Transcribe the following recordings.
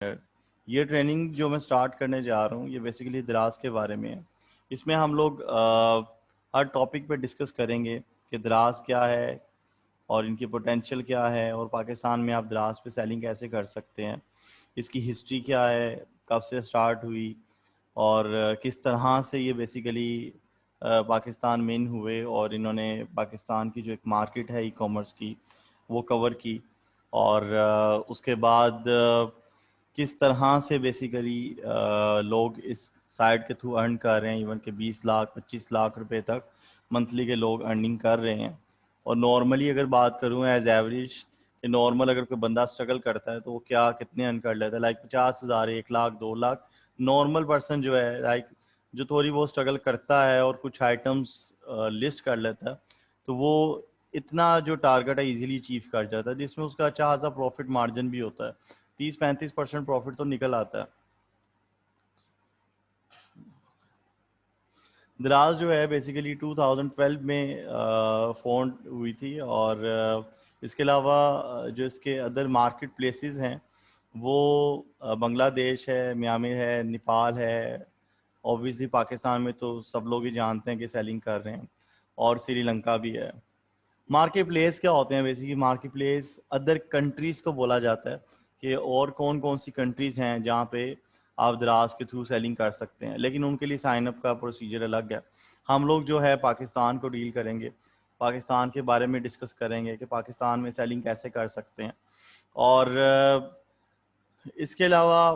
یہ ٹریننگ جو میں سٹارٹ کرنے جا رہا ہوں یہ بیسیکلی دراز کے بارے میں ہے. اس میں ہم لوگ ہر ٹاپک پہ ڈسکس کریں گے کہ دراز کیا ہے اور ان کی پوٹینشیل کیا ہے, اور پاکستان میں آپ دراز پہ سیلنگ کیسے کر سکتے ہیں, اس کی ہسٹری کیا ہے, کب سے سٹارٹ ہوئی, اور کس طرح سے یہ بیسیکلی پاکستان میں ہوئے اور انہوں نے پاکستان کی جو ایک مارکیٹ ہے ای کامرس کی وہ کور کی, اور اس کے بعد کس طرح سے بیسیکلی لوگ اس سائٹ کے تھرو ارن کر رہے ہیں, ایون کہ 20 لاکھ 25 لاکھ روپے تک منتھلی کے لوگ ارننگ کر رہے ہیں. اور نارملی اگر بات کروں ایز ایوریج کہ نارمل اگر کوئی بندہ اسٹرگل کرتا ہے تو وہ کیا کتنے ارن کر لیتا ہے, like 50,000 1 lakh 2 lakh. Normal person جو ہے لائک جو تھوڑی بہت اسٹرگل کرتا ہے اور کچھ آئٹمس لسٹ کر لیتا ہے تو وہ اتنا جو ٹارگٹ ہے ایزیلی اچیو کر جاتا ہے, جس میں اس کا اچھا خاصا پروفٹ مارجن بھی ہوتا ہے. 30-35% پروفٹ تو نکل آتا ہے. دراز جو ہے بیسیکلی 2012 میں فاؤنڈ ہوئی تھی, اور اس کے علاوہ جو اس کے ادر مارکیٹ پلیسز ہیں وہ بنگلہ دیش ہے, میامر ہے, نیپال ہے, اوبویسلی پاکستان میں تو سب لوگ ہی جانتے ہیں کہ سیلنگ کر رہے ہیں, اور سری لنکا بھی ہے. مارکیٹ پلیس کیا ہوتے ہیں basically? Market place other countries کو بولا جاتا ہے کہ اور کون کون سی کنٹریز ہیں جہاں پہ آپ دراز کے تھرو سیلنگ کر سکتے ہیں, لیکن ان کے لیے سائن اپ کا پروسیجر الگ ہے. ہم لوگ جو ہے پاکستان کو ڈیل کریں گے, پاکستان کے بارے میں ڈسکس کریں گے کہ پاکستان میں سیلنگ کیسے کر سکتے ہیں. اور اس کے علاوہ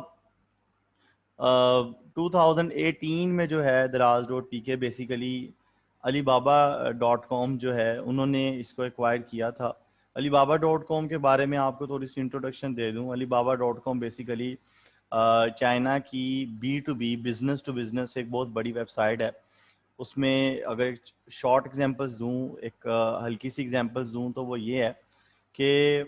2018 میں جو ہے دراز ڈاٹ پی کے بیسیکلی علی بابا ڈاٹ کام جو ہے انہوں نے اس کو ایکوائر کیا تھا. علی بابا ڈاٹ کام کے بارے میں آپ کو تھوڑی سی انٹروڈکشن دے دوں. علی بابا ڈاٹ کام بیسیکلی چائنا کی B2B بزنس ٹو بزنس ایک بہت بڑی ویب سائٹ ہے. اس میں اگر شارٹ ایگزامپلس دوں, ایک ہلکی سی ایگزامپلس دوں تو وہ یہ ہے کہ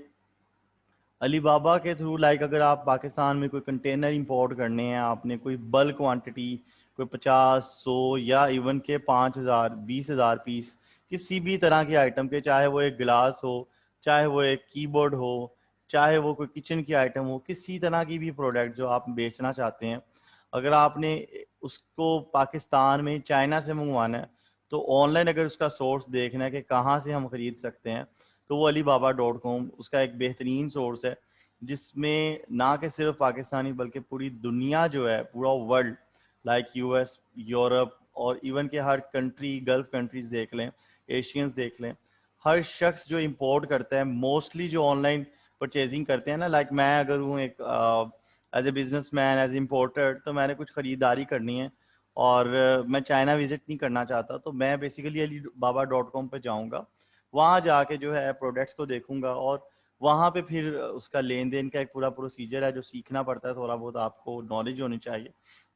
علی بابا کے تھرو لائک اگر آپ پاکستان میں کوئی کنٹینر امپورٹ کرنے ہیں, آپ نے کوئی بلک کوانٹٹی کوئی 50-100 یا ایون کہ 5,000 20,000 پیس کسی بھی طرح کے آئٹم کے, چاہے وہ ایک گلاس ہو, چاہے وہ ایک کی بورڈ ہو, چاہے وہ کوئی کچن کی آئٹم ہو, کسی طرح کی بھی پروڈکٹ جو آپ بیچنا چاہتے ہیں, اگر آپ نے اس کو پاکستان میں چائنا سے منگوانا ہے تو آن لائن اگر اس کا سورس دیکھنا ہے کہ کہاں سے ہم خرید سکتے ہیں تو وہ علی بابا ڈاٹ کام اس کا ایک بہترین سورس ہے, جس میں نہ کہ صرف پاکستانی بلکہ پوری دنیا جو ہے, پورا ورلڈ لائک US, یورپ اور ایون کہ ہر کنٹری, گلف کنٹریز دیکھ لیں, ایشینز دیکھ لیں, ہر شخص جو امپورٹ کرتا ہے موسٹلی جو آن لائن پرچیزنگ کرتے ہیں نا, لائک میں اگر ہوں ایک as a business man, as importer, تو میں نے کچھ خریداری کرنی ہے اور میں چائنا وزٹ نہیں کرنا چاہتا, تو میں بیسیکلی علی بابا ڈاٹ کام پہ جاؤں گا, وہاں جا کے جو ہے پروڈکٹس کو دیکھوں گا, اور وہاں پہ پھر اس کا لین دین کا ایک پورا پروسیجر ہے جو سیکھنا پڑتا ہے, تھوڑا بہت آپ کو نالج ہونی چاہیے.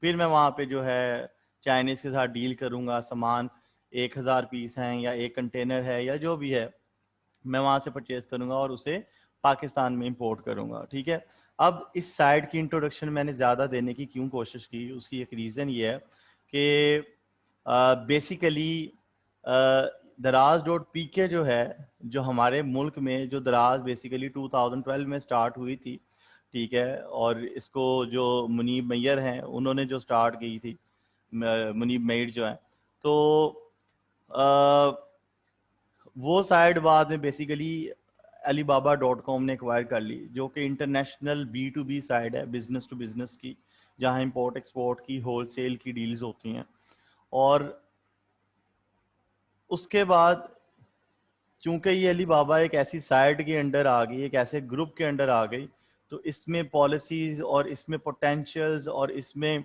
پھر میں وہاں پہ جو ہے چائنیز کے ساتھ ڈیل کروں گا, سامان 1,000 پیس ہیں یا ایک کنٹینر ہے یا جو بھی ہے, میں وہاں سے پرچیز کروں گا اور اسے پاکستان میں امپورٹ کروں گا. ٹھیک ہے, اب اس سائٹ کی انٹروڈکشن میں نے زیادہ دینے کی کیوں کوشش کی, اس کی ایک ریزن یہ ہے کہ بیسیکلی دراز ڈاٹ پی کے جو ہے, جو ہمارے ملک میں جو دراز بیسیکلی 2012 میں سٹارٹ ہوئی تھی, ٹھیک ہے, اور اس کو جو منیب میئر ہیں انہوں نے جو سٹارٹ کی تھی, منیب میئر جو ہیں, تو وہ سائٹ بعد میں بیسیکلی علی بابا ڈاٹ کام نے ایکوائر کر لی, جو کہ انٹرنیشنل B2B سائٹ ہے, بزنس ٹو بزنس کی, جہاں امپورٹ ایکسپورٹ کی ہول سیل کی ڈیلز ہوتی ہیں. اور اس کے بعد چونکہ یہ علی بابا ایک ایسی سائٹ کے انڈر آ گئی, ایک ایسے گروپ کے انڈر آ گئی, تو اس میں پالیسیز اور اس میں پوٹینشیلز اور اس میں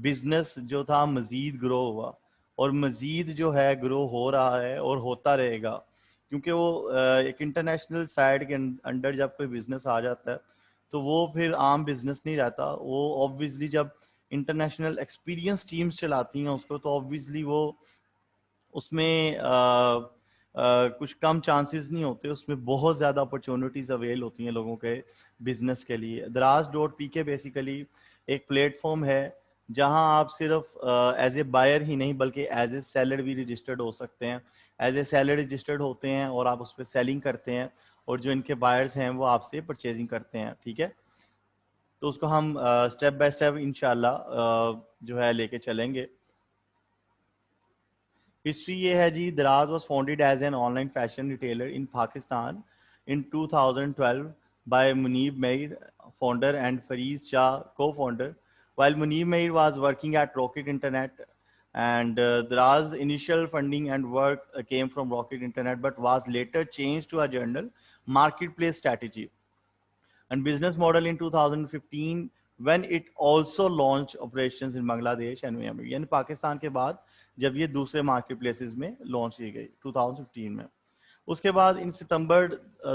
بزنس جو تھا مزید گرو ہوا, اور مزید جو ہے گرو ہو رہا ہے اور ہوتا رہے گا, کیونکہ وہ ایک انٹرنیشنل سائٹ کے انڈر جب کوئی بزنس آ جاتا ہے تو وہ پھر عام بزنس نہیں رہتا. وہ آبویسلی جب انٹرنیشنل ایکسپیرینس ٹیمز چلاتی ہیں اس کو, تو آبویسلی وہ اس میں کچھ کم چانسز نہیں ہوتے, اس میں بہت زیادہ اپرچونیٹیز اویل ہوتی ہیں لوگوں کے بزنس کے لیے. دراز ڈاٹ پی کے بیسیکلی ایک پلیٹ فارم ہے جہاں آپ صرف ایز اے بائر ہی نہیں بلکہ ایز اے سیلر بھی رجسٹرڈ ہو سکتے ہیں. ایز اے سیلر رجسٹرڈ ہوتے ہیں اور آپ اس پہ سیلنگ کرتے ہیں, اور جو ان کے بائرز ہیں وہ آپ سے پرچیزنگ کرتے ہیں. ٹھیک ہے, تو اس کو ہم اسٹیپ بائی اسٹیپ انشاءاللہ جو ہے لے کے چلیں گے. ہسٹری یہ ہے جی, دراز was founded as an on line fashion retailer in Pakistan in 2012 by Munib Meir, founder, and Fariz Shah, co-founder. While Munib Meir was working at Rocket Internet, and Daraz's initial funding and work came from Rocket Internet, but was later changed to a journal marketplace strategy and business model in 2015 when it also launched operations in Bangladesh and Myanmar. یعنی پاکستان کے بعد جب یہ دوسرے market places میں launch کی گئی 2015 میں. اس کے بعد ان ستمبر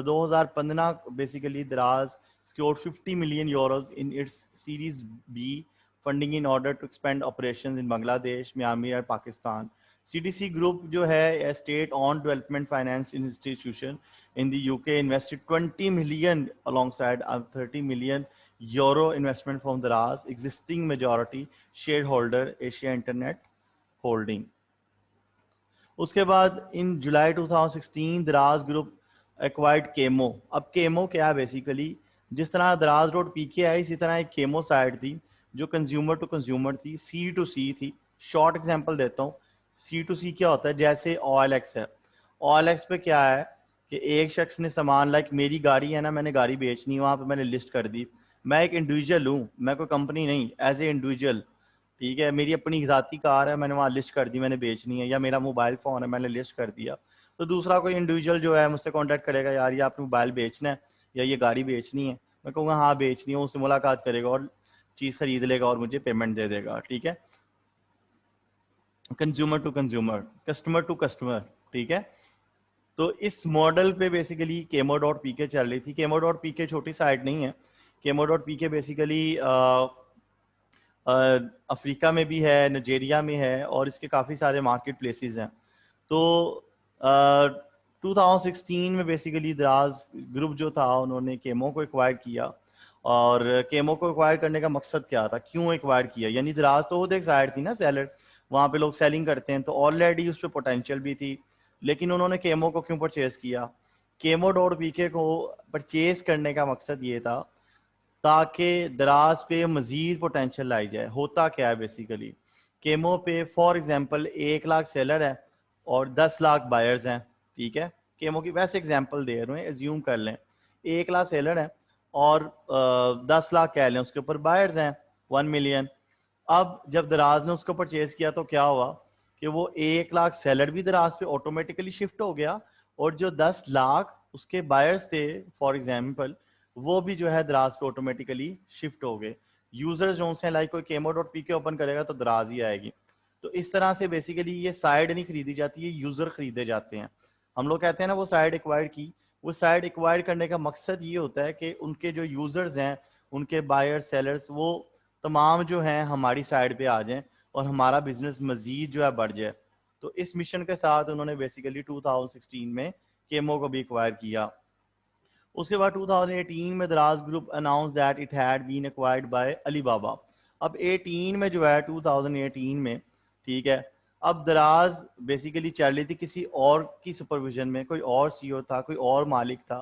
2015 بیسیکلی دراز secured 50 million euros in its Series B funding in order to expand operations in Bangladesh, Myanmar اور پاکستان. CDC Group جو ہے a state owned development finance institution in the UK invested 20 million alongside a 30 million euro investment from Daraz existing majority shareholder Asia Internet Holding. اس کے بعد ان جولائی 2016 دراز group acquired chemo. اب chemo کیا ہے basically, جس طرح دراز ڈاٹ پی کے آئی اسی طرح ایک کیمو سائٹ تھی جو کنزیومر ٹو کنزیومر تھی, سی ٹو سی تھی. شارٹ ایگزامپل دیتا ہوں, سی ٹو سی کیا ہوتا ہے, جیسے آئل ایکس ہے. آئل ایکس پہ کیا ہے کہ ایک شخص نے سامان لائک میری گاڑی ہے نا, میں نے گاڑی بیچنی, وہاں پہ میں نے لسٹ کر دی. میں ایک انڈیویجول ہوں, میں کوئی کمپنی نہیں, ایز اے انڈیویجول, ٹھیک ہے, میری اپنی ذاتی کار ہے, میں نے وہاں لسٹ کر دی, میں نے بیچنی ہے, یا میرا موبائل فون ہے میں نے لسٹ کر دیا. تو دوسرا کوئی انڈیویجول جو ہے مجھ سے کانٹیکٹ کرے گا, یار یہ آپ نے موبائل بیچنا ہے یا یہ گاڑی بیچنی ہے, میں کہوں گا ہاں بیچنی ہے, اس سے ملاقات کرے گا اور چیز خرید لے گا اور مجھے پیمنٹ دے دے گا. ٹھیک ہے, consumer to consumer, customer to customer. ٹھیک ہے, تو اس ماڈل پہ basically Kaymu dot P K چل رہی تھی. کیمو ڈاٹ پی کے چھوٹی سائٹ نہیں ہے, کیمو ڈاٹ پی کے بیسیکلی افریقہ میں بھی ہے, نائجیریا میں ہے, اور اس کے کافی سارے مارکیٹ پلیسز ہیں. تو 2016 میں بیسیکلی دراز گروپ جو تھا انہوں نے کیمو کو ایکوائر کیا. اور کیمو کو ایکوائر کرنے کا مقصد کیا تھا, کیوں ایکوائر کیا, یعنی دراز تو وہ ایک سائٹ تھی نا سیلر, وہاں پہ لوگ سیلنگ کرتے ہیں, تو آلریڈی اس پہ پوٹینشیل بھی تھی. لیکن انہوں نے کیمو کو کیوں پرچیز کیا, کیمو ڈاٹ پی کے کو پرچیز کرنے کا مقصد یہ تھا تاکہ دراز پہ مزید پوٹینشیل لائی جائے. ہوتا کیا ہے بیسیکلی, کیمو پہ فار ایگزامپل 1 لاکھ سیلر ہے اور 10 لاکھ بائرز ہیں. ٹھیک ہے, کیمو کی ویسے ایگزامپل دے رہے ہیں, ایزیوم کر لیں 1 لاکھ سیلر ہے اور 10 لاکھ کہہ لیں اس کے اوپر بائرز ہیں 1 ملین. اب جب دراز نے اس کو پرچیز کیا تو کیا ہوا کہ وہ 1 لاکھ سیلر بھی دراز پہ آٹومیٹیکلی شفٹ ہو گیا, اور جو 10 لاکھ اس کے بائرز تھے فار ایگزامپل وہ بھی جو ہے دراز پہ آٹومیٹیکلی شفٹ ہو گئے. یوزر جو سے لائک کوئی کیمو ڈاٹ پی کے اوپن کرے گا تو دراز ہی آئے گی. تو اس طرح سے بیسیکلی یہ سائٹ نہیں خریدی جاتی, یہ یوزر خریدے جاتے ہیں. ہم لوگ کہتے ہیں نا وہ سائٹ ایکوائر کی, وہ سائٹ ایکوائر کرنے کا مقصد یہ ہوتا ہے کہ ان کے جو یوزرز ہیں, ان کے بائر سیلرز, وہ تمام جو ہیں ہماری سائٹ پہ آ جائیں اور ہمارا بزنس مزید جو ہے بڑھ جائے. تو اس مشن کے ساتھ انہوں نے بیسیکلی 2016 میں کیمو کو بھی ایکوائر کیا. اس کے بعد 2018 میں Daraz group announce that it had been acquired by Alibaba. اب 18 میں جو ہے 2018 میں, ٹھیک ہے, اب دراز بیسیکلی چل رہی تھی کسی اور کی سپرویژن میں, کوئی اور سی او تھا, کوئی اور مالک تھا.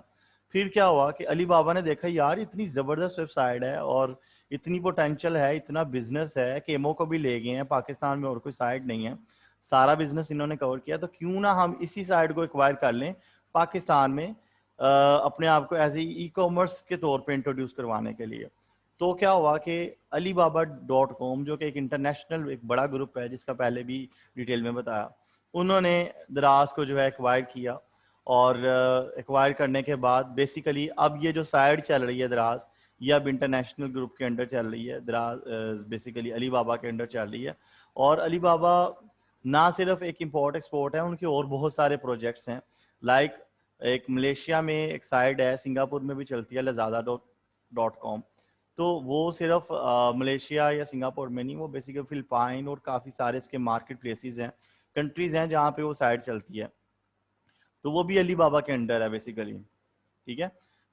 پھر کیا ہوا کہ علی بابا نے دیکھا یار اتنی زبردست ویب سائٹ ہے اور اتنی پوٹینشیل ہے, اتنا بزنس ہے, کیمو کو بھی لے گئے ہیں, پاکستان میں اور کوئی سائٹ نہیں ہے, سارا بزنس انہوں نے کور کیا, تو کیوں نہ ہم اسی سائٹ کو ایکوائر کر لیں پاکستان میں اپنے آپ کو ایز اے ای کامرس کے طور پہ انٹروڈیوس کروانے کے لیے. تو کیا ہوا کہ علی بابا ڈاٹ کام جو کہ ایک انٹرنیشنل ایک بڑا گروپ ہے جس کا پہلے بھی ڈیٹیل میں بتایا, انہوں نے دراز کو جو ہے ایکوائر کیا. اور ایکوائر کرنے کے بعد بیسیکلی اب یہ جو سائٹ چل رہی ہے دراز, یہ اب انٹرنیشنل گروپ کے انڈر چل رہی ہے. دراز بیسیکلی علی بابا کے انڈر چل رہی ہے. اور علی بابا نہ صرف ایک امپورٹ ایکسپورٹ ہے, ان کے اور بہت سارے پروجیکٹس ہیں. لائک ایک ملیشیا میں ایک سائٹ ہے, سنگاپور میں بھی چلتی ہے, لزادہ ڈاٹ کام. تو وہ صرف ملیشیا یا سنگاپور میں نہیں, وہ بیسیکلی فلپائن اور کافی سارے اس کے مارکیٹ پلیسز ہیں, کنٹریز ہیں جہاں پہ وہ سائٹ چلتی ہے. تو وہ بھی علی بابا کے انڈر ہے بیسیکلی. ٹھیک ہے,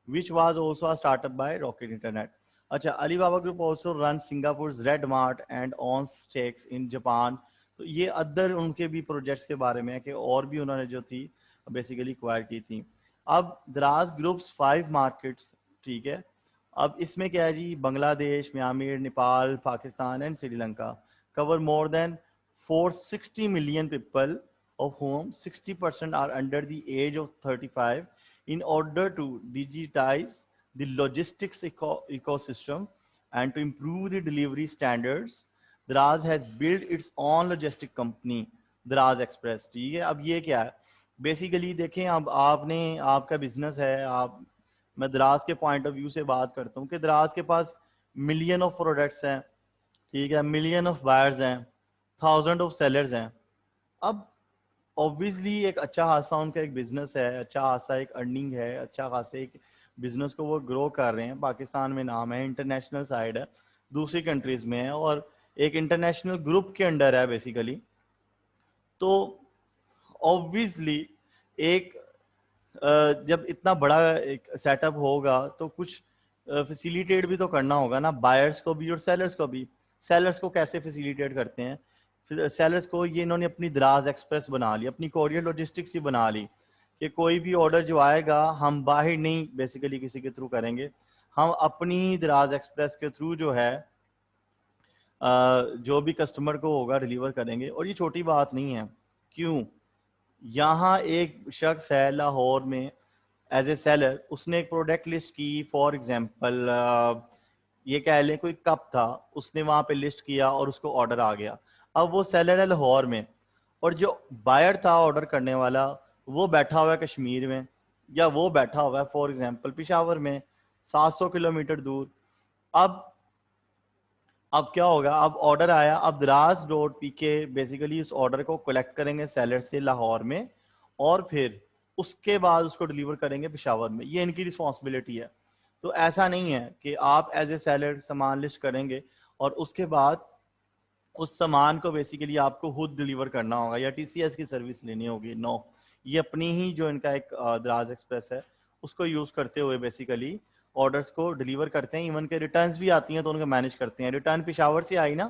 which was also a startup by Rocket Internet. اچھا, علی بابا group also runs Singapore's Red Mart and owns stakes in Japan. تو یہ ادر ان کے بھی پروجیکٹس کے بارے میں ہے کہ اور بھی انہوں نے جو تھی بیسیکلی ایکوائر کی تھی. اب دراز گروپس 5 مارکیٹس, ٹھیک ہے, اب اس میں کیا ہے جی, بنگلہ دیش, Myanmar, Nepal, Pakistan and Sri Lanka cover more than 460 million people, of whom 60% are under the age of 35. In order to digitize the logistics ecosystem and to improve the delivery standards, Daraz has built its own logistic company, Daraz Express. ٹھیک ہے, اب یہ کیا ہے basically دیکھیں, اب آپ نے, آپ کا بزنس ہے, آپ, میں دراز کے پوائنٹ آف ویو سے بات کرتا ہوں کہ دراز کے پاس ملین آف پروڈکٹس ہیں, ٹھیک ہے, ملین آف بائرز ہیں, تھاؤزینڈ آف سیلرز ہیں. اب obviously ایک اچھا خاصا ان کا ایک بزنس ہے, اچھا خاصا ایک ارننگ ہے, اچھا خاصا ایک بزنس کو وہ گرو کر رہے ہیں. پاکستان میں نام ہے, انٹرنیشنل سائڈ ہے, دوسری کنٹریز میں ہے, اور ایک انٹرنیشنل گروپ کے انڈر ہے بیسیکلی. تو obviously ایک جب اتنا بڑا ایک سیٹ اپ ہوگا تو کچھ فیسیلیٹیٹ بھی تو کرنا ہوگا نا, بائرس کو بھی اور سیلرس کو بھی. سیلرس کو کیسے فیسیلیٹیٹ کرتے ہیں, سیلرس کو یہ انہوں نے اپنی دراز ایکسپریس بنا لی, اپنی کوریئر لاجسٹکس ہی بنا لی کہ کوئی بھی آرڈر جو آئے گا ہم باہر نہیں بیسیکلی کسی کے تھرو کریں گے, ہم اپنی دراز ایکسپریس کے تھرو جو ہے جو بھی کسٹمر کو ہوگا ڈیلیور کریں گے. اور یہ چھوٹی بات نہیں ہے. کیوں, یہاں ایک شخص ہے لاہور میں ایز اے سیلر, اس نے ایک پروڈکٹ لسٹ کی, فار ایگزامپل یہ کہہ لیں کوئی کپ تھا, اس نے وہاں پہ لسٹ کیا اور اس کو آرڈر آ گیا. اب وہ سیلر ہے لاہور میں, اور جو بائر تھا آرڈر کرنے والا وہ بیٹھا ہوا ہے کشمیر میں, یا وہ بیٹھا ہوا ہے فار ایگزامپل پشاور میں, 700 کلومیٹر دور. اب کیا ہوگا, اب آرڈر آیا, اب دراز ڈاٹ پی کے بیسیکلی اس آرڈر کو کلیکٹ کریں گے سیلر سے لاہور میں, اور پھر اس کے بعد اس کو ڈیلیور کریں گے پشاور میں. یہ ان کی رسپانسبلٹی ہے. تو ایسا نہیں ہے کہ آپ ایز اے سیلر سامان لسٹ کریں گے اور اس کے بعد اس سامان کو بیسیکلی آپ کو خود ڈیلیور کرنا ہوگا یا ٹی سی ایس کی سروس لینی ہوگی. نو, یہ اپنی ہی جو ان کا ایک دراز ایکسپریس ہے اس کو یوز کرتے ہوئے بیسیکلی آرڈرس کو ڈیلیور کرتے ہیں. ایون کے ریٹرنس بھی آتی ہیں تو ان کو مینیج کرتے ہیں. ریٹرن پشاور سے آئی نا,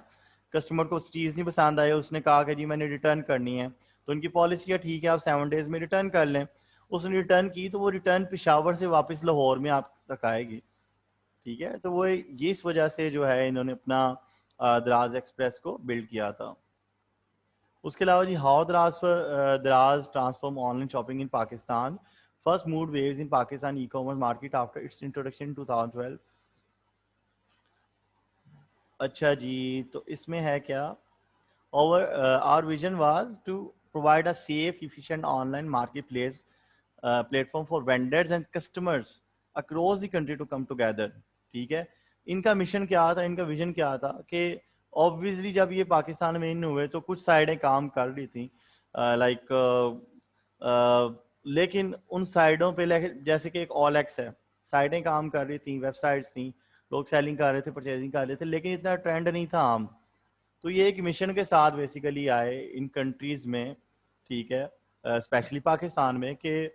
کسٹمر کو چیز نہیں پسند آئی, اس نے کہا کہ جی میں نے ریٹرن کرنی ہے, تو ان کی پالیسی ہے ٹھیک ہے آپ 7 days میں ریٹرن کر لیں. اس نے ریٹرن کی تو وہ ریٹرن پشاور سے واپس لاہور میں آپ تک آئے گی. ٹھیک ہے, تو وہ یہ اس وجہ سے جو ہے انہوں نے اپنا دراز ایکسپریس کو بلڈ کیا تھا. اس کے علاوہ جی, how Daraz transform online shopping in Pakistan. First mode views in Pakistan e-commerce market after its introduction 2012. اچھا جی, تو اس میں ہے کیا, our vision was to provide a safe, efficient online marketplace platform for vendors and customers across the country to come together. ٹھیک ہے, ان کا mission کیا تھا, ان کا ویژن کیا تھا کہ obviously جب یہ پاکستان میں ان ہوئے تو کچھ سائڈیں کام کر رہی تھیں لائک لیکن ان سائڈوں پہ جیسے کہ ایک آل ایکس ہے, سائڈیں کام کر رہی تھیں, ویب سائٹس تھیں, لوگ سیلنگ کر رہے تھے, پرچیزنگ کر رہے تھے, لیکن اتنا ٹرینڈ نہیں تھا عام. تو یہ ایک مشن کے ساتھ بیسیکلی آئے ان کنٹریز میں, ٹھیک ہے, اسپیشلی پاکستان میں, کہ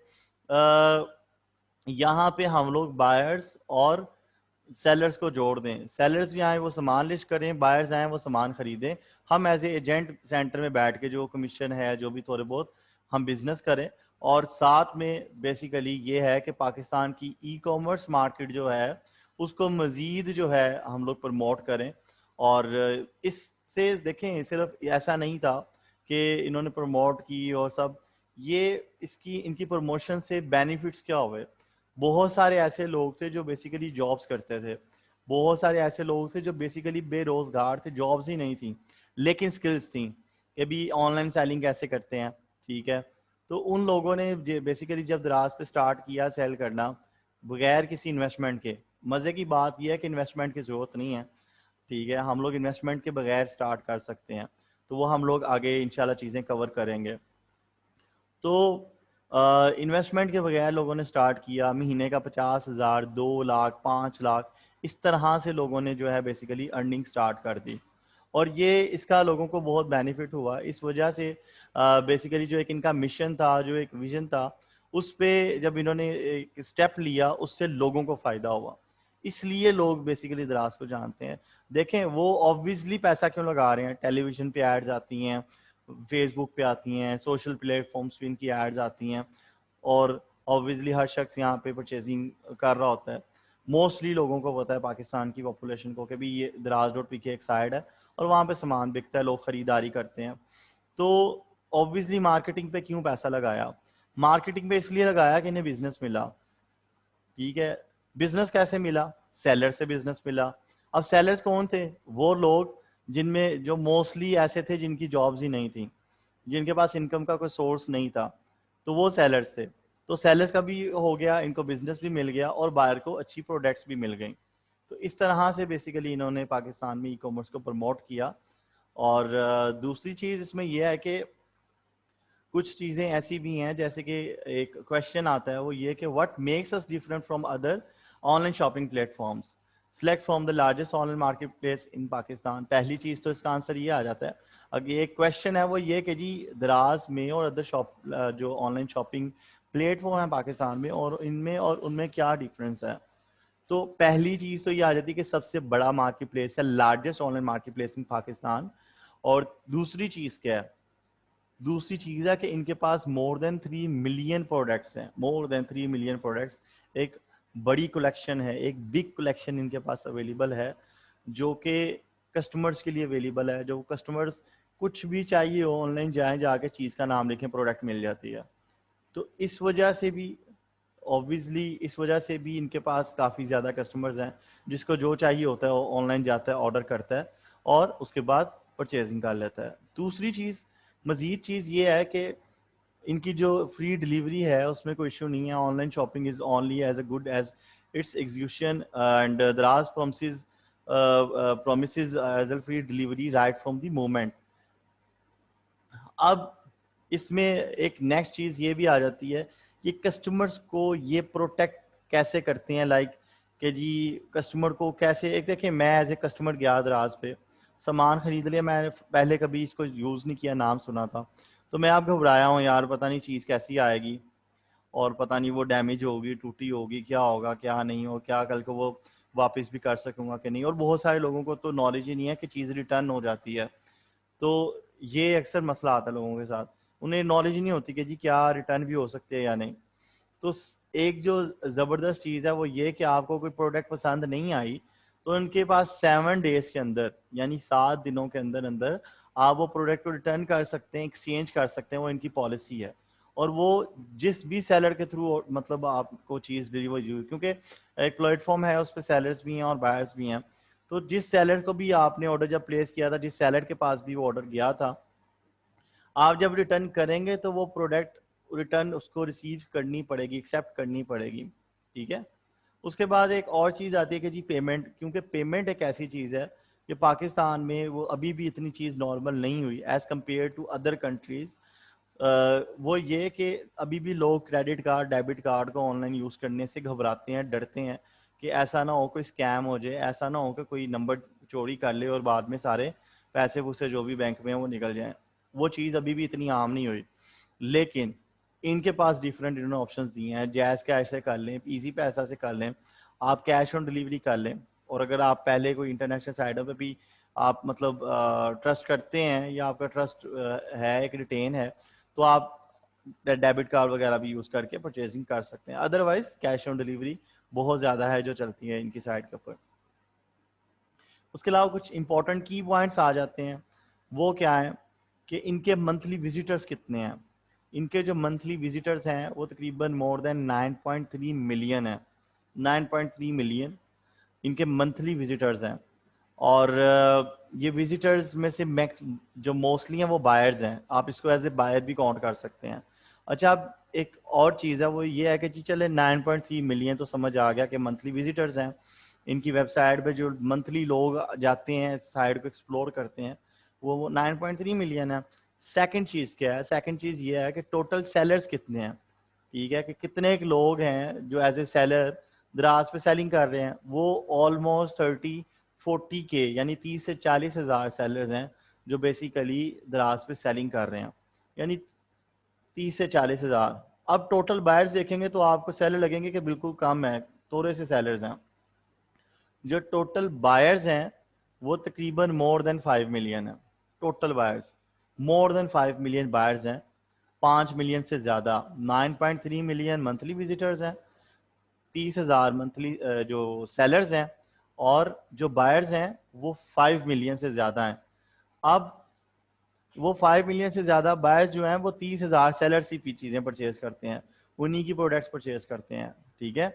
یہاں پہ ہم لوگ بائرس اور سیلرز کو جوڑ دیں. سیلرز بھی آئیں وہ سامان لسٹ کریں, بائرز آئیں وہ سامان خریدیں, ہم ایز اے ایجنٹ سینٹر میں بیٹھ کے جو کمیشن ہے جو بھی تھوڑے بہت ہم بزنس کریں, اور ساتھ میں بیسیکلی یہ ہے کہ پاکستان کی ای کامرس مارکیٹ جو ہے اس کو مزید جو ہے ہم لوگ پروموٹ کریں. اور اس سے دیکھیں صرف ایسا نہیں تھا کہ انہوں نے پروموٹ کی اور سب, یہ اس کی ان کی پروموشن سے بینیفٹس کیا ہوئے. بہت سارے ایسے لوگ تھے جو بیسیکلی جابس کرتے تھے, بہت سارے ایسے لوگ تھے جو بیسیکلی بے روزگار تھے, جابس ہی نہیں تھیں لیکن سکلز تھیں کہ بھی آن لائن سیلنگ کیسے کرتے ہیں. ٹھیک ہے, تو ان لوگوں نے بیسیکلی جب دراز پہ سٹارٹ کیا سیل کرنا بغیر کسی انویسٹمنٹ کے. مزے کی بات یہ ہے کہ انویسٹمنٹ کی ضرورت نہیں ہے, ٹھیک ہے, ہم لوگ انویسٹمنٹ کے بغیر سٹارٹ کر سکتے ہیں. تو وہ ہم لوگ آگے انشاءاللہ چیزیں کور کریں گے. تو انویسٹمنٹ کے بغیر لوگوں نے سٹارٹ کیا, مہینے کا 50,000, 2 لاکھ, 5 لاکھ, اس طرح سے لوگوں نے جو ہے بیسیکلی ارننگ سٹارٹ کر دی. اور یہ اس کا لوگوں کو بہت بینیفٹ ہوا. اس وجہ سے بیسیکلی جو ایک ان کا مشن تھا, جو ایک ویژن تھا, اس پہ جب انہوں نے ایک اسٹیپ لیا اس سے لوگوں کو فائدہ ہوا. اس لیے لوگ بیسیکلی دراز کو جانتے ہیں. دیکھیں وہ آبویسلی پیسہ کیوں لگا رہے ہیں, ٹیلی ویژن پہ ایڈز آتی ہیں, فیس بک پہ آتی ہیں, سوشل پلیٹ فارمس پہ ان کی ایڈز آتی ہیں, اور آبویسلی ہر شخص یہاں پہ پرچیزنگ کر رہا ہوتا ہے. موسٹلی لوگوں کو پتا ہے پاکستان کی پاپولیشن کو کہ بھی یہ دراز ڈاٹ پی کے ایک سائٹ ہے اور وہاں پہ سامان بکتا ہے, لوگ خریداری کرتے ہیں. تو obviously مارکیٹنگ پہ کیوں پیسہ لگایا؟ مارکیٹنگ پہ اس لیے لگایا کہ انہیں بزنس ملا. ٹھیک ہے, بزنس کیسے ملا؟ سیلر سے بزنس ملا. اب سیلرز کون تھے؟ وہ لوگ جن میں جو موسٹلی ایسے تھے جن کی جابز ہی نہیں تھیں, جن کے پاس انکم کا کوئی سورس نہیں تھا, تو وہ سیلرز تھے. تو سیلرز کا بھی ہو گیا, ان کو بزنس بھی مل گیا اور بائر کو اچھی پروڈکٹس بھی مل گئیں. تو اس طرح سے بیسیکلی انہوں نے پاکستان میں ای کامرس کو پروموٹ کیا. اور دوسری چیز اس میں یہ ہے کہ کچھ چیزیں ایسی بھی ہیں, جیسے کہ ایک کوشچن آتا ہے وہ یہ کہ what makes us different from other online shopping platforms, select from the largest online marketplace in Pakistan. پہلی چیز تو اس کا آنسر یہ آ جاتا ہے. اگر ایک کوشچن ہے وہ یہ کہ جی دراز میں اور ادر شاپ جو on line shopping plate form ہے پاکستان میں اور ان میں اور ان میں کیا ڈفرینس ہے. تو پہلی چیز تو یہ آ جاتی ہے کہ سب سے بڑا مارکیٹ پلیس ہے, largest online marketplace in Pakistan. اور دوسری چیز کیا ہے؟ دوسری چیز ہے کہ ان کے پاس مور دین 3 ملین پروڈکٹس ہیں, مور دین 3 ملین پروڈکٹس. ایک بڑی کلیکشن ہے, ایک بگ کلیکشن ان کے پاس اویلیبل ہے جو کہ کسٹمرز کے لیے اویلیبل ہے. جو کسٹمرز کچھ بھی چاہیے ہو آن لائن جائیں, جا کے چیز کا نام لکھیں, پروڈکٹ مل جاتی ہے. تو اس وجہ سے بھی obviously اس وجہ سے بھی ان کے پاس کافی زیادہ کسٹمرز ہیں. جس کو جو چاہیے ہوتا ہے وہ آن لائن جاتا ہے, آرڈر کرتا ہے اور اس کے بعد پرچیزنگ کر لیتا ہے. دوسری چیز, مزید چیز یہ ہے کہ ان کی جو فری ڈلیوری ہے اس میں کوئی ایشو نہیں ہے. Online shopping is only as a good as its execution and Daraz promises as a free delivery right from the moment. اب اس میں ایک نیکسٹ چیز یہ بھی آ جاتی ہے کہ کسٹمرز کو یہ پروٹیکٹ کیسے کرتے ہیں, لائک کہ جی کسٹمر کو کیسے, ایک دیکھیں میں ایز اے کسٹمر گیا دراز پہ سامان خرید لیا, میں نے پہلے کبھی اس کو یوز نہیں کیا, نام سنا تھا, تو میں اب گھبرایا ہوں یار پتہ نہیں چیز کیسی آئے گی اور پتہ نہیں وہ ڈیمیج ہوگی, ٹوٹی ہوگی, کیا ہوگا کیا نہیں, اور کیا کل کو وہ واپس بھی کر سکوں گا کہ نہیں. اور بہت سارے لوگوں کو تو نالج ہی نہیں ہے کہ چیز ریٹرن ہو جاتی ہے. تو یہ اکثر مسئلہ آتا ہے لوگوں کے ساتھ, انہیں نالج ہی نہیں ہوتی کہ جی کیا ریٹرن بھی ہو سکتے ہیں یا نہیں. تو ایک جو زبردست چیز ہے وہ یہ کہ آپ کو کوئی پروڈکٹ پسند نہیں آئی تو ان کے پاس 7 days کے اندر, یعنی 7 دنوں کے اندر اندر آپ وہ پروڈکٹ کو ریٹرن کر سکتے ہیں, ایکسچینج کر سکتے ہیں, وہ ان کی پالیسی ہے. اور وہ جس بھی سیلر کے تھرو مطلب آپ کو چیز ڈلیور ہوئی, کیونکہ ایک پلیٹ فارم ہے اس پہ سیلرز بھی ہیں اور بائرز بھی ہیں. تو جس سیلر کو بھی آپ نے آرڈر جب پلیس کیا تھا, جس سیلر کے پاس بھی وہ آرڈر گیا تھا, آپ جب ریٹرن کریں گے تو وہ پروڈکٹ ریٹرن اس کو ریسیو کرنی پڑے گی, ایکسیپٹ کرنی پڑے گی. ٹھیک ہے. اس کے بعد ایک اور چیز آتی ہے کہ جی پیمنٹ, کیونکہ پیمنٹ ایک ایسی چیز ہے کہ پاکستان میں وہ ابھی بھی اتنی چیز نارمل نہیں ہوئی as compare to other countries. وہ یہ کہ ابھی بھی لوگ کریڈٹ کارڈ, ڈیبٹ کارڈ کو آن لائن یوز کرنے سے گھبراتے ہیں, ڈرتے ہیں کہ ایسا نہ ہو کوئی اسکیم ہو جائے, ایسا نہ ہو کہ کوئی نمبر چوری کر لے اور بعد میں سارے پیسے پوسے جو بھی بینک میں ہیں وہ نکل جائیں. وہ چیز ابھی بھی اتنی عام نہیں ہوئی. لیکن ان کے پاس ڈفرینٹ انہوں نے آپشنز دیے ہیں. جیز کیش سے کر لیں, ایزی پیسہ سے کر لیں, آپ کیش آن ڈلیوری کر لیں. اور اگر آپ پہلے کوئی انٹرنیشنل سائٹوں پہ بھی آپ مطلب ٹرسٹ کرتے ہیں یا آپ کا ٹرسٹ ہے, ایک ریٹین ہے, تو آپ ڈیبٹ کارڈ وغیرہ بھی یوز کر کے پرچیزنگ کر سکتے ہیں. ادروائز کیش آن ڈلیوری بہت زیادہ ہے جو چلتی ہے ان کی سائٹ کے اوپر. اس کے علاوہ کچھ امپورٹنٹ کی پوائنٹس آ جاتے ہیں. وہ کیا ہیں کہ ان کے منتھلی وزٹرز کتنے ہیں. ان کے جو منتھلی وزٹرز ہیں وہ تقریباً مور دین 9.3 ملین ہیں. 9.3 ملین ان کے منتھلی وزٹرز ہیں. اور یہ وزٹرز میں سے میکس جو موسٹلی ہیں وہ بائرز ہیں. آپ اس کو ایز اے بائر بھی کاؤنٹ کر سکتے ہیں. اچھا, اب ایک اور چیز ہے وہ یہ ہے کہ جی چلے 9.3 ملین تو سمجھ آ گیا کہ منتھلی وزٹرز ہیں. ان کی ویب سائٹ پہ جو منتھلی لوگ جاتے ہیں, سائٹ کو ایکسپلور کرتے ہیں, وہ 9.3 ملین ہے. سیکنڈ چیز کیا ہے؟ سیکنڈ چیز یہ ہے کہ ٹوٹل سیلرز کتنے ہیں. ٹھیک ہے, کہ کتنے ایک لوگ ہیں جو ایز اے سیلر دراز پہ سیلنگ کر رہے ہیں. وہ آلموسٹ 30-40 کے یعنی 30 سے 40 ہزار سیلرز ہیں جو بیسیکلی دراز پہ سیلنگ کر رہے ہیں, یعنی 30 سے 40 ہزار. اب ٹوٹل بائرز دیکھیں گے تو آپ کو سیلر لگیں گے کہ بالکل کم ہے, تھوڑے سے سیلرز ہیں. جو ٹوٹل بائرز ہیں وہ تقریباً مور دین 5 ملین ہیں. ٹوٹل بائرز مور دین 5 ملین بائرز ہیں, 5 ملین سے زیادہ. 9.3 ملین منتھلی وزٹرز ہیں, 30,000 منتھلی جو سیلرز ہیں اور جو بائرز ہیں وہ 5 ملین سے زیادہ ہیں. اب وہ 5 ملین سے زیادہ بائرز جو ہیں وہ 30,000 سیلر سی پی چیزیں پرچیز کرتے ہیں, انہی کی پروڈکٹس پرچیز کرتے ہیں. ٹھیک ہے,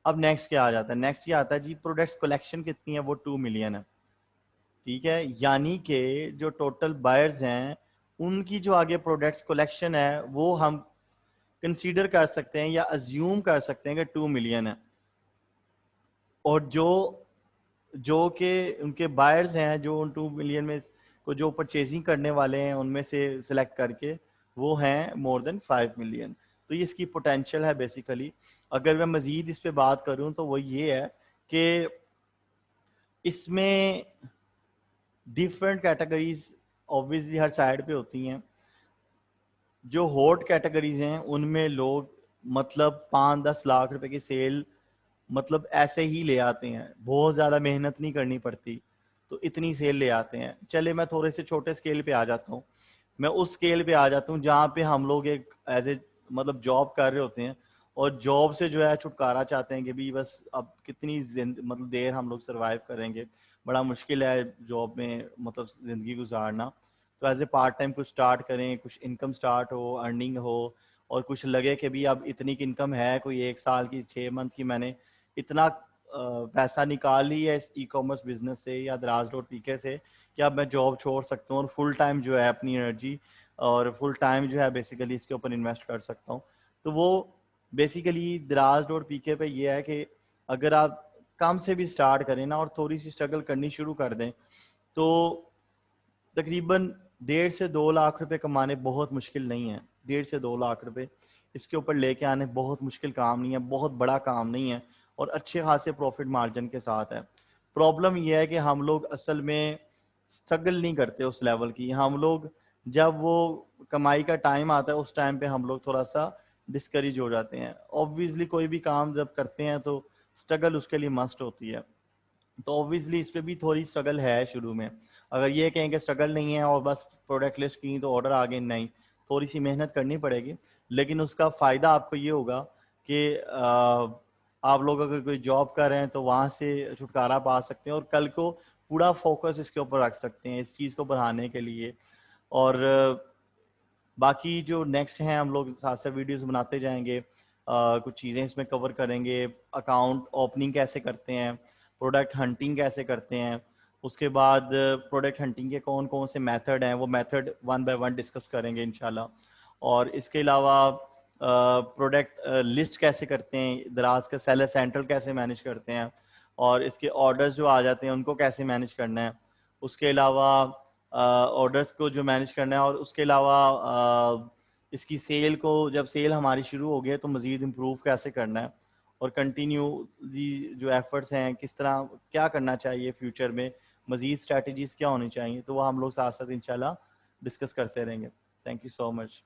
اب نیکسٹ کیا آ جاتا ہے, نیکسٹ یہ آتا ہے جی پروڈکٹس کلیکشن کتنی ہے, وہ 2 ملین ہے. ٹھیک ہے, یعنی کہ جو ٹوٹل بائرز ہیں ان کی جو آگے پروڈکٹس کلیکشن ہے وہ ہم کنسیڈر کر سکتے ہیں یا ازیوم کر سکتے ہیں کہ 2 ملین ہے, اور جو کہ ان کے بائرز ہیں جو ان 2 ملین میں کو جو پرچیزنگ کرنے والے ہیں ان میں سے سلیکٹ کر کے وہ ہیں مور دین 5 ملین. تو یہ اس کی پوٹینشیل ہے بیسیکلی. اگر میں مزید اس پہ بات کروں تو وہ یہ ہے کہ اس میں ڈیفرنٹ کیٹیگریز obviously ہر سائڈ پہ ہوتی ہیں. جو ہاٹ کیٹیگریز ہیں ان میں لوگ مطلب 5-10 لاکھ روپے کی سیل مطلب ایسے ہی لے آتے ہیں, بہت زیادہ محنت نہیں کرنی پڑتی تو اتنی سیل لے آتے ہیں. چلے میں تھوڑے سے چھوٹے اسکیل پہ آ جاتا ہوں, میں اس اسکیل پہ آ جاتا ہوں جہاں پہ ہم لوگ ایک ایز اے مطلب جاب کر رہے ہوتے ہیں اور جاب سے جو ہے چھٹکارا چاہتے ہیں کہ بھی بس اب کتنی مطلب دیر ہم لوگ سروائیو کریں گے, بڑا مشکل ہے جاب میں مطلب زندگی گزارنا. تو ایز اے پارٹ ٹائم کچھ اسٹارٹ کریں, کچھ انکم اسٹارٹ ہو, ارننگ ہو, اور کچھ لگے کہ بھی اب اتنی کی انکم ہے, کوئی 1 سال کی 6 منتھ کی میں نے اتنا پیسہ نکال لی ہے اس ای کامرس بزنس سے یا دراز ڈاٹ پی کے سے کہ اب میں جاب چھوڑ سکتا ہوں اور فل ٹائم جو ہے اپنی انرجی اور فل ٹائم جو ہے بیسیکلی اس کے اوپر انویسٹ کر سکتا ہوں. تو وہ بیسیکلی دراز ڈاٹ پی کے پہ یہ ہے کہ اگر آپ کم سے بھی اسٹارٹ کریں نا اور تھوڑی سی اسٹرگل کرنی شروع کر دیں تو تقریباً 1.5 سے 2 لاکھ روپے کمانے بہت مشکل نہیں ہیں. 1.5 سے 2 لاکھ روپے اس کے اوپر لے کے آنے بہت مشکل کام نہیں ہے, بہت بڑا کام نہیں ہے, اور اچھے خاصے پروفٹ مارجن کے ساتھ ہے. پرابلم یہ ہے کہ ہم لوگ اصل میں اسٹرگل نہیں کرتے اس لیول کی. ہم لوگ جب وہ کمائی کا ٹائم آتا ہے اس ٹائم پہ ہم لوگ تھوڑا سا ڈسکریج ہو جاتے ہیں. اوبویسلی کوئی بھی کام جب کرتے ہیں تو اسٹرگل اس کے لیے مسٹ ہوتی ہے, تو اوبویسلی اس پہ بھی تھوڑی اسٹرگل ہے شروع میں. اگر یہ کہیں کہ اسٹرگل نہیں ہے اور بس پروڈکٹ لسٹ کی تو آرڈر آگے, نہیں, تھوڑی سی محنت کرنی پڑے گی, لیکن اس کا فائدہ آپ کو یہ ہوگا کہ آپ لوگ اگر کوئی جاب کر رہے ہیں تو وہاں سے چھٹکارا پا سکتے ہیں اور کل کو پورا فوکس اس کے اوپر رکھ سکتے ہیں اس چیز کو بڑھانے کے لیے. اور باقی جو نیکسٹ ہیں ہم لوگ ساتھ ساتھ ویڈیوز بناتے جائیں گے, کچھ چیزیں اس میں کور کریں گے. اکاؤنٹ اوپننگ کیسے کرتے ہیں, پروڈکٹ ہنٹنگ کیسے کرتے ہیں, اس کے بعد پروڈکٹ ہنٹنگ کے کون کون سے میتھڈ ہیں وہ میتھڈ 1 بائی 1 ڈسکس کریں گے انشاءاللہ. اور اس کے علاوہ پروڈکٹ لسٹ کیسے کرتے ہیں, دراز کا سیلر سینٹرل کیسے مینیج کرتے ہیں, اور اس کے آرڈرز جو آ جاتے ہیں ان کو کیسے مینیج کرنا ہے. اس کے علاوہ آرڈرز کو جو مینیج کرنا ہے, اور اس کے علاوہ اس کی سیل کو جب سیل ہماری شروع ہو گئی تو مزید امپروو کیسے کرنا ہے, اور کنٹینیو جو ایفرٹس ہیں کس طرح کیا کرنا چاہیے فیوچر میں, مزید اسٹریٹجیز کیا ہونی چاہیے, تو وہ ہم لوگ ساتھ ساتھ انشاءاللہ ڈسکس کرتے رہیں گے. Thank you so much.